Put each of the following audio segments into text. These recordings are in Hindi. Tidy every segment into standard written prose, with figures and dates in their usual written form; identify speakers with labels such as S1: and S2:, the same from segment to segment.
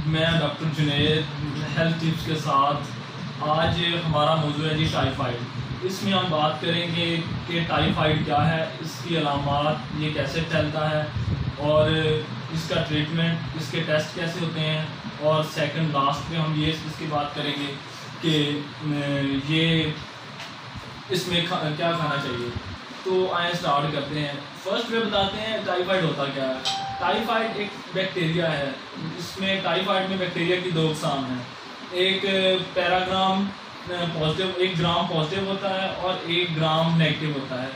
S1: मैं डॉक्टर जुनैद हेल्थ टिप्स के साथ आज हमारा मौजूद है जी टाइफाइड। इसमें हम बात करेंगे कि टाइफाइड क्या है, इसकी अलामात, ये कैसे फैलता है और इसका ट्रीटमेंट, इसके टेस्ट कैसे होते हैं, और सेकंड लास्ट में हम ये इसकी बात करेंगे कि ये इसमें क्या खाना चाहिए। तो आए स्टार्ट करते हैं। फर्स्ट में बताते हैं टाइफाइड होता क्या है। टाइफाइड एक बैक्टीरिया है। इसमें टाइफाइड में बैक्टीरिया की दो अक़साम हैं, एक पैराग्राम पॉजिटिव, 1 ग्राम पॉजिटिव होता है और 1 ग्राम नेगेटिव होता है।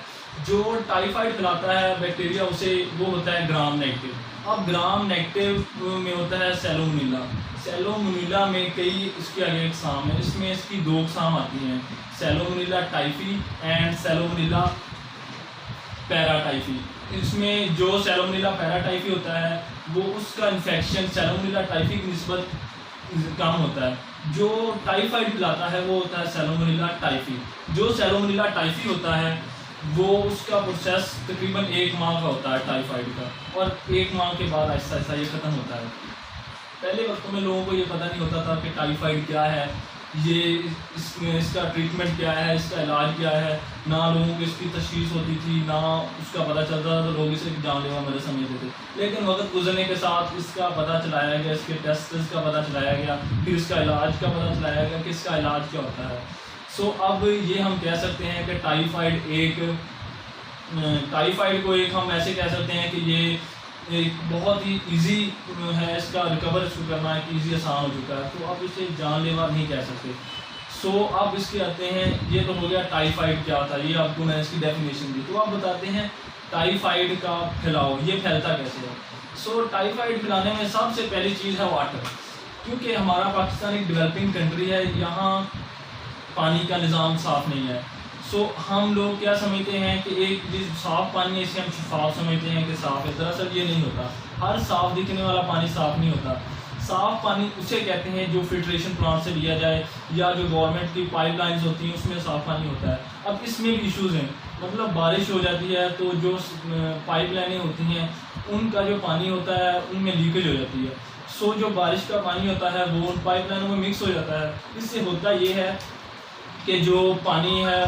S1: जो टाइफाइड फैलाता है बैक्टीरिया उसे वो होता है ग्राम नेगेटिव। अब ग्राम नेगेटिव में होता है सैलोमोनेला। सैलोमोनेला में कई इसके आगे अक़साम हैं। इसमें इसकी 2 अक़साम आती हैं, सैलोमोनेला टाइफी एंड सैलोमोनेला पैराटाइफी। इसमें जो सैलोमोनेला पैराटाइफी होता है वो उसका इन्फेक्शन सैलोमोनेला टाइफी की निस्बत कम होता है। जो टाइफाइड फैलाता है वो होता है सैलोमोनेला टाइफी। जो सैलोमोनेला टाइफी होता है वो उसका प्रोसेस तकरीबन 1 माह का होता है टाइफाइड का, और 1 माह के बाद ऐसा ऐसा ये ख़त्म होता है। पहले वक्तों में लोगों को ये पता नहीं होता था कि टाइफाइड क्या है, ये इसका ट्रीटमेंट क्या है, इसका इलाज क्या है। ना लोगों को इसकी तशख़ीस होती थी, ना उसका पता चलता था, तो लोग इसे जानलेवा मर्ज़ समझते थे। लेकिन वक्त गुजरने के साथ इसका पता चलाया गया, इसके टेस्ट का पता चलाया गया, फिर इसका इलाज का पता चलाया गया कि इसका इलाज क्या होता है। सो अब ये हम कह सकते हैं कि टाइफाइड को एक हम ऐसे कह सकते हैं कि ये एक बहुत ही इजी है, इसका रिकवर करना एक ईजी आसान हो चुका है। तो अब इसे जानलेवा नहीं कह सकते। सो अब इसके आते हैं, ये तो हो गया टाइफाइड क्या था, ये आपको मैं इसकी डेफिनेशन दी। तो अब बताते हैं टाइफाइड का फैलाव, ये फैलता कैसे है। सो टाइफाइड फैलाने में सबसे पहली चीज़ है वाटर। क्योंकि हमारा पाकिस्तान एक डेवलपिंग कंट्री है, यहाँ पानी का निज़ाम साफ़ नहीं है। सो हम लोग क्या समझते हैं कि एक जिस साफ़ पानी है इसे हम शफाफ समझते हैं कि साफ़ है। दरअसल ये नहीं होता। हर साफ़ दिखने वाला पानी साफ़ नहीं होता। साफ़ पानी उसे कहते हैं जो फिल्ट्रेशन प्लांट से लिया जाए, या जो गवर्नमेंट की पाइपलाइंस होती हैं उसमें साफ़ पानी होता है। अब इसमें भी इश्यूज़ हैं, मतलब बारिश हो जाती है तो जो पाइपलाइनें होती हैं उनका जो पानी होता है उनमें लीकेज हो जाती है। सो जो बारिश का पानी होता है वो उन पाइपलाइनों में मिक्स हो जाता है। इससे होता ये है कि जो पानी है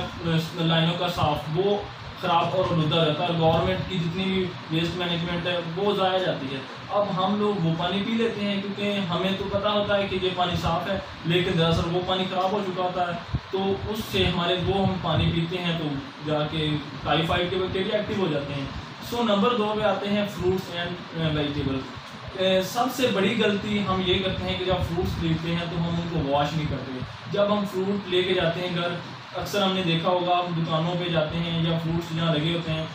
S1: लाइनों का साफ़ वो ख़राब और आलूदा हो जाता है। गवर्नमेंट की जितनी भी वेस्ट मैनेजमेंट है वो ज़ाया जाती है। अब हम लोग वो पानी पी लेते हैं क्योंकि हमें तो पता होता है कि ये पानी साफ़ है, लेकिन दरअसल वो पानी ख़राब हो चुका होता है। तो उससे हमारे वो हम पानी पीते हैं तो जाके टाइफाइड के बैक्टीरिया एक्टिव हो जाते हैं। सो नंबर 2 पे आते हैं फ्रूट्स एंड वेजिटेबल। सबसे बड़ी गलती हम ये करते हैं कि जब फ्रूट्स खरीदते हैं तो हम उनको वॉश नहीं करते। जब हम फ्रूट लेके जाते हैं घर, अक्सर हमने देखा होगा हम दुकानों पे जाते हैं या फ्रूट्स जहाँ लगे होते हैं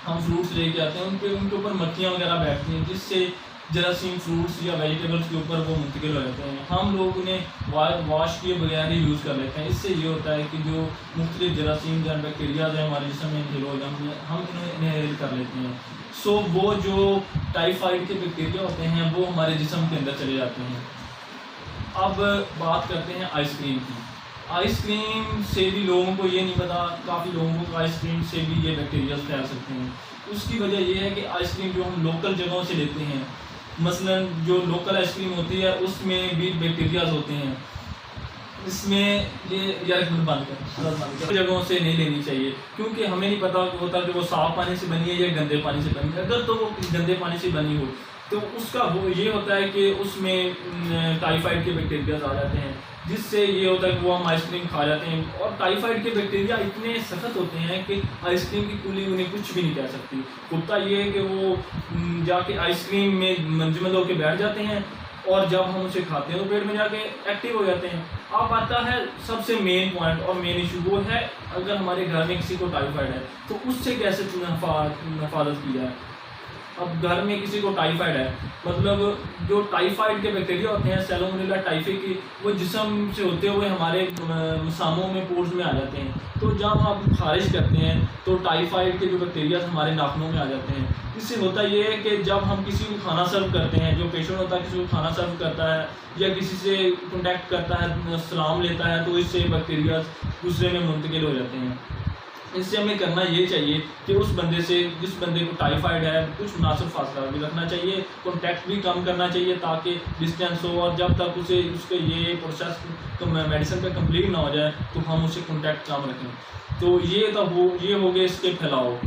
S1: हम फ्रूट्स लेके आते हैं, उनके ऊपर मक्खियाँ वगैरह बैठती हैं, जिससे जरासीम फ्रूट्स या वेजिटेबल्स के ऊपर वो मुंतकिल हो जाते हैं। हम लोग उन्हें वॉश किए बगैर ही यूज़ कर लेते हैं। इससे ये होता है कि जो मुख्तलिफ जरासीम या बैक्टीरियाज हैं हमारे जिस्म में इनहेल हो जाते हैं, हम इन्हें इनहेल कर लेते हैं। सो वो जो टाइफाइड के बैक्टीरिया होते हैं वो हमारे जिस्म के अंदर चले जाते हैं। अब बात करते हैं आइसक्रीम की। आइसक्रीम से भी लोगों को ये नहीं पता, काफ़ी लोगों को आइसक्रीम से भी ये बैक्टीरिया फैल सकते हैं। उसकी वजह ये है कि आइसक्रीम जो हम लोकल जगहों से लेते हैं, मसलन जो लोकल आइसक्रीम होती है उसमें भी बैक्टीरियाज होते हैं। इसमें ये यार बंद कर जगहों से नहीं लेनी चाहिए, क्योंकि हमें नहीं पता होता कि वो साफ़ पानी से बनी है या गंदे पानी से बनी है। अगर तो वो गंदे पानी से बनी हो तो उसका वो ये होता है कि उसमें टाइफाइड के बैक्टीरियाज आ जाते हैं, जिससे ये होता है कि वो हम आइसक्रीम खा जाते हैं। और टाइफाइड के बैक्टीरिया इतने सख्त होते हैं कि आइसक्रीम की कुली उन्हें कुछ भी नहीं कह सकती। होता ये है कि वो जाके आइसक्रीम में मंजमद होकर बैठ जाते हैं, और जब हम उसे खाते हैं तो पेट में जाके एक्टिव हो जाते हैं। अब आता है सबसे मेन पॉइंट और मेन इशू, वो है अगर हमारे घर में किसी को टाइफाइड है तो उससे कैसे हिफाजत की जाए। अब घर में किसी को टाइफाइड है, मतलब जो टाइफाइड के बैक्टीरिया होते हैं सैलोमोनेला टाइफी की, वो जिस्म से होते हुए हमारे सामों में पोर्स में आ जाते हैं। तो जब आप खारिज करते हैं तो टाइफाइड के जो बैक्टीरिया हमारे नाखूनों में आ जाते हैं। इससे होता ये है कि जब हम किसी को खाना सर्व करते हैं, जो पेशेंट होता है किसी को खाना सर्व करता है या किसी से कॉन्टैक्ट करता है, सलाम लेता है, तो इससे बैक्टीरिया दूसरे में मुंतकिल हो जाते हैं। इससे हमें करना ये चाहिए कि उस बंदे से, जिस बंदे को टाइफाइड है, कुछ मुनासिब फासला भी रखना चाहिए, कॉन्टैक्ट भी कम करना चाहिए ताकि डिस्टेंस हो, और जब तक उसे उसके ये प्रोसेस मेडिसिन का कंप्लीट ना हो जाए तो हम उसे कॉन्टैक्ट कम रखें। तो ये हो गए इसके फैलाव।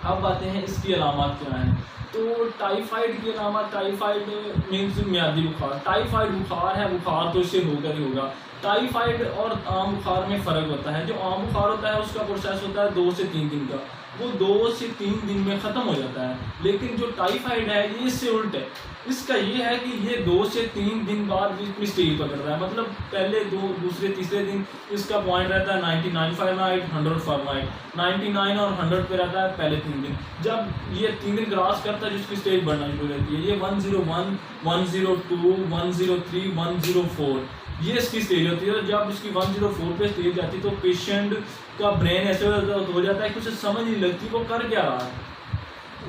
S1: अब आते हैं इसकी अलामत क्या हैं। तो टाइफाइड की अलामत, टाइफाइड मीन्स मियादी बुखार। टाइफाइड बुखार है, बुखार तो इससे होकर ही होगा। टाइफाइड और आम बुखार में फ़र्क होता है। जो आम बुखार होता है उसका प्रोसेस होता है 2 से 3 दिन का, वो 2 से 3 दिन में ख़त्म हो जाता है। लेकिन जो टाइफाइड है ये इससे उल्ट है। इसका ये है कि ये 2 से 3 दिन बाद इसकी स्टेज पकड़ रहा है, मतलब पहले दूसरे तीसरे दिन इसका पॉइंट रहता है 99 फ़ारेनहाइट 100 फ़ारेनहाइट, 99 और 100 पे रहता है पहले 3 दिन। जब ये 3 दिन क्रॉस करता है जिसकी स्टेज बढ़ना शुरू रहती है। ये 101, 102, 103, 104 ये इसकी स्टेज होती है। और जब इसकी 104 पे स्टेज जाती है तो पेशेंट का ब्रेन ऐसे हो जाता है कि उसे समझ नहीं लगती वो कर क्या रहा है।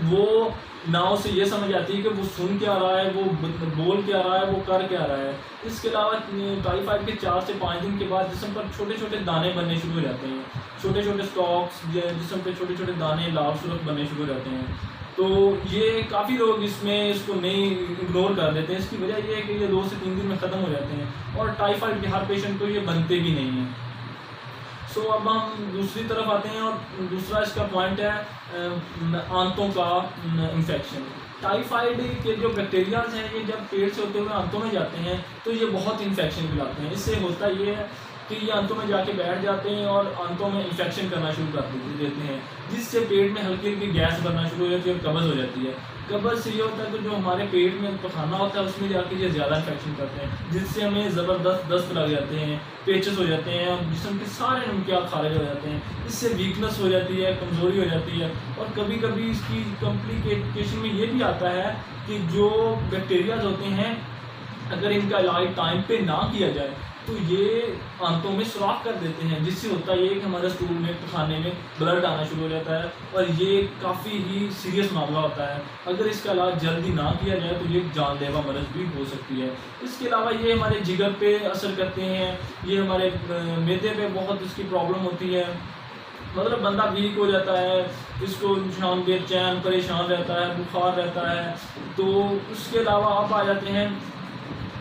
S1: वो ना उसे ये समझ आती है कि वो सुन क्या रहा है, वो बोल क्या रहा है, वो कर क्या रहा है। इसके अलावा टाइफाइड के 4 से 5 दिन के बाद जिस्म पर छोटे छोटे दाने बनने शुरू हो जाते हैं, छोटे छोटे स्टॉक्स, जिस्म पे छोटे छोटे दाने लाल सुर्ख बनने शुरू हो जाते हैं। तो ये काफ़ी लोग इसको नहीं इग्नोर कर देते हैं। इसकी वजह ये है कि ये 2 से 3 दिन में ख़त्म हो जाते हैं और टाइफाइड के हर पेशेंट को ये बनते भी नहीं हैं। सो अब हम दूसरी तरफ आते हैं और दूसरा इसका पॉइंट है आंतों का इन्फेक्शन। टाइफाइड के जो बैक्टीरियाज हैं ये जब पेट से होते हुए आंतों में जाते हैं तो ये बहुत इन्फेक्शन फैलाते हैं। इससे होता ये है कि ये आंतों में जाके बैठ जाते हैं और आंतों में इन्फेक्शन करना शुरू कर देते हैं, जिससे पेट में हल्की हल्की गैस बनना शुरू हो जाती है और कब्ज़ हो जाती है। कब्ज़ से ये होता है कि जो हमारे पेट में पखाना होता है उसमें जाके ये ज़्यादा इन्फेक्शन करते हैं, जिससे हमें ज़बरदस्त दस्त लग जाते हैं, पेचेस हो जाते हैं और जिस्म के सारे नमकियात खारिज हो जाते हैं। इससे वीकनेस हो जाती है, कमज़ोरी हो जाती है। और कभी कभी इसकी कॉम्प्लिकेशन में ये भी आता है कि जो बैक्टीरियाज होते हैं अगर इनका इलाज टाइम पे ना किया जाए तो ये आंतों में सुराख कर देते हैं, जिससे होता है कि हमारे स्टूल में, खाने में ब्लड आना शुरू हो जाता है और ये काफ़ी ही सीरियस मामला होता है। अगर इसका इलाज जल्दी ना किया जाए तो ये जानलेवा मर्ज़ भी हो सकती है। इसके अलावा ये हमारे जिगर पे असर करते हैं, ये हमारे मैदे पे बहुत इसकी प्रॉब्लम होती है, मतलब बंदा वीक हो जाता है, इसको शाम बेचैन परेशान रहता है, बुखार रहता है। तो उसके अलावा आप आ जाते हैं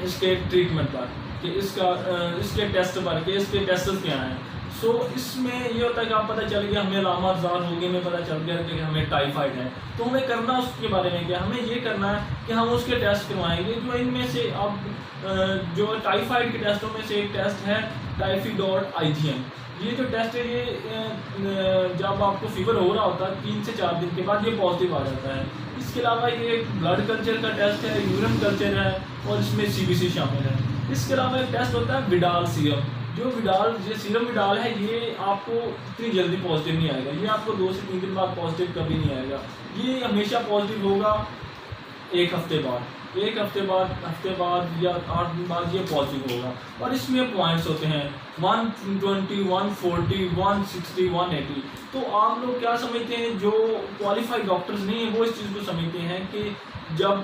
S1: इसके ट्रीटमेंट पर कि इसके टेस्ट पर कि इसके टेस्ट क्या हैं। सो इसमें ये होता है कि आप पता चल गया हमें अलामत ज़ाहिर हो गई, हमें पता चल गया कि हमें टाइफाइड है, तो हमें करना उसके बारे में क्या, हमें ये करना है कि हम उसके टेस्ट करवाएंगे। जो इनमें से अब जो टाइफाइड के टेस्टों में से एक टेस्ट है टाइफाइड IgM। ये जो टेस्ट है ये जब आपको फीवर हो रहा होता है 3 से 4 दिन के बाद ये पॉजिटिव आ जाता है। इसके अलावा ये ब्लड कल्चर का टेस्ट है, यूरिन कल्चर है और इसमें CBC शामिल है। इसके अलावा एक टेस्ट होता है विडाल सीरम। जो सीरम विडाल है ये आपको इतनी जल्दी पॉजिटिव नहीं आएगा, ये आपको 2 से 3 दिन बाद पॉजिटिव कभी नहीं आएगा, ये हमेशा पॉजिटिव होगा 1 हफ्ते बाद, 1 हफ्ते बाद या 8 दिन बाद ये पॉजिटिव होगा। और इसमें पॉइंट्स होते हैं 120, 140, 160, 180। तो आप लोग क्या समझते हैं, जो क्वालिफाइड डॉक्टर्स नहीं हैं वो इस चीज़ को समझते हैं कि जब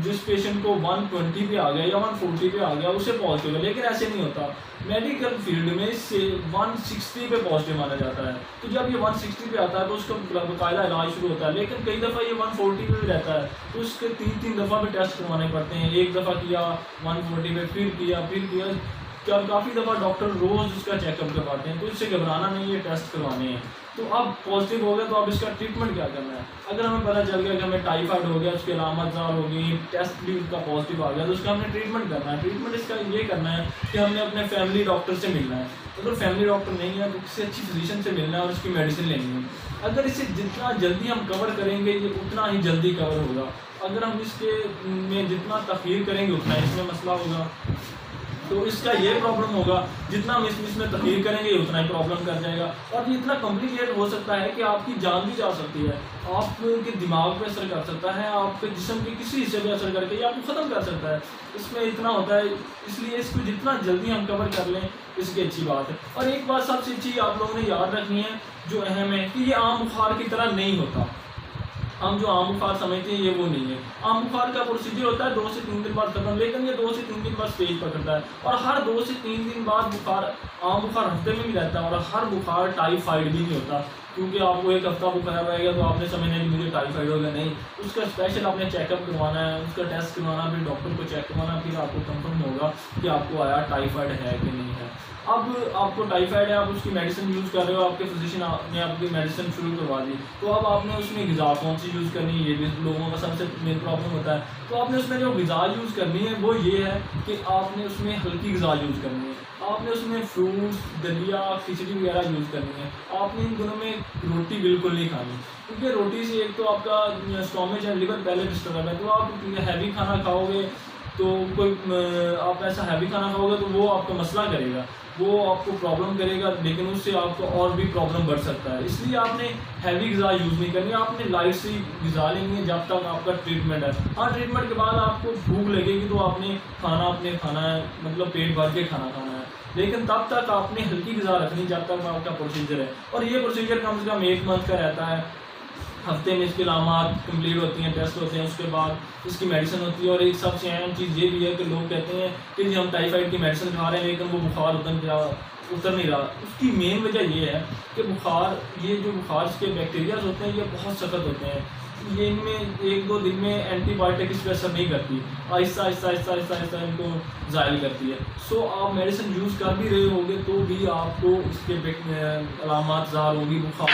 S1: जिस पेशेंट को 120 पे आ गया या 140 पे आ गया उसे पॉजिटिव है, लेकिन ऐसे नहीं होता। मेडिकल फील्ड में इससे 160 पे पॉजिटिव माना जाता है। तो जब ये 160 पे आता है तो उसका बाकायदा इलाज शुरू होता है, लेकिन कई दफ़ा ये 140 पे भी रहता है तो उसके 3 दफ़ा भी टेस्ट करवाने पड़ते हैं। एक दफ़ा किया 140 पे, फिर किया काफ़ी दफ़ा डॉक्टर रोज़ उसका चेकअप करवाते हैं। तो इससे घबराना नहीं, ये टेस्ट करवाने हैं। तो अब पॉजिटिव हो गया तो अब इसका ट्रीटमेंट क्या करना है। अगर हमें पता चल गया कि हमें टाइफाइड हो गया, उसकी अलामत ज़ाहिर हो गई, टेस्ट भी उसका पॉजिटिव आ गया, तो उसका हमने ट्रीटमेंट करना है। ट्रीटमेंट इसका ये करना है कि हमने अपने फैमिली डॉक्टर से मिलना है। अगर फैमिली डॉक्टर नहीं है तो किसी अच्छी फिजिशियन से मिलना है और उसकी मेडिसिन लेनी है। अगर इसे जितना जल्दी हम कवर करेंगे ये उतना ही जल्दी कवर होगा। अगर हम इसके में जितना तखीर करेंगे उतना इसमें मसला होगा। तो इसका ये प्रॉब्लम होगा, जितना हम इसमें तखीर करेंगे उतना ही प्रॉब्लम कर जाएगा। और ये इतना कॉम्प्लिकेट हो सकता है कि आपकी जान भी जा सकती है, आपके दिमाग पे असर कर सकता है, आपके जिस्म के किसी हिस्से पे असर करके ये आपको ख़त्म कर सकता है। इसमें इतना होता है, इसलिए इसको जितना जल्दी हम कवर कर लें इसकी अच्छी बात है। और एक बात सबसे अच्छी आप लोगों ने याद रखनी है जो अहम है कि ये आम बुखार की तरह नहीं होता। हम जो आम बुखार समझते हैं ये वो नहीं है। आम बुखार का प्रोसीजर होता है 2 से 3 दिन बाद खत्म, लेकिन ये 2 से 3 दिन बाद स्टेज पकड़ता है। और हर 2 से 3 दिन बाद बुखार, आम बुखार हफ्ते में भी रहता है, और हर बुखार टाइफाइड भी नहीं होता। क्योंकि आपको एक हफ्ता बुखार रहेगा तो आपने समझना है कि मुझे टाइफाइड हो गया, नहीं, उसका स्पेशल आपने चेकअप करवाना है, उसका टेस्ट करवाना, फिर डॉक्टर को चेक करवाना, फिर आपको कंफर्म होगा कि आपको आया टाइफाइड है कि नहीं है। अब आपको टाइफाइड है, आप उसकी मेडिसिन यूज़ कर रहे हो, आपके फिजिशियन ने आपकी मेडिसिन शुरू करवा दी, तो अब आपने उसमें ग़िज़ा कौन सी यूज़ करनी है, ये भी लोगों का सबसे मेन प्रॉब्लम होता है। तो आपने उसमें जो ग़िज़ा यूज़ करनी है वो ये है कि आपने उसमें हल्की ग़िज़ा यूज़ करनी है, आपने उसमें फ्रूट्स, दलिया, खिचड़ी वगैरह यूज़ करनी है। आपने इन दोनों में रोटी बिल्कुल नहीं खानी, क्योंकि रोटी से एक तो आपका स्टोमच एंड लिवर पहले डिस्टर्ब है, तो आप हैवी खाना खाओगे तो कोई आप ऐसा हैवी खाना खाओगे तो वो आपका मसला करेगा, वो आपको प्रॉब्लम करेगा, लेकिन उससे आपको और भी प्रॉब्लम बढ़ सकता है। इसलिए आपने हैवी ग़िज़ा यूज़ नहीं करनी, आपने लाइट सी ग़िज़ा लेनी है जब तक आपका ट्रीटमेंट है। हाँ, ट्रीटमेंट के बाद आपको भूख लगेगी तो आपने खाना है, मतलब पेट भर के खाना है, लेकिन तब तक आपने हल्की ग़िज़ा रखनी जब तक आपका प्रोसीजर है। और ये प्रोसीजर कम से कम 1 मंथ का रहता है। हफ्ते में इसकी अलामात कंप्लीट होती हैं, टेस्ट होते हैं, उसके बाद इसकी मेडिसिन होती है। और एक सबसे अहम चीज़ ये भी है कि लोग कहते हैं कि जी हम टाइफाइड की मेडिसिन खा रहे हैं लेकिन वो बुखार उतर नहीं रहा। उसकी मेन वजह ये है कि ये जो बुखार के बैक्टीरियाज होते हैं ये बहुत सख्त होते हैं, ये इनमें 1-2 दिन में एंटीबायोटिक इस पर असर नहीं करती, आहिस्ता इनको ज़ायल करती है। सो आप मेडिसिन यूज़ कर भी रहे होगे तो भी आपको इसके अलामात ज़ाहिर होगी, बुखार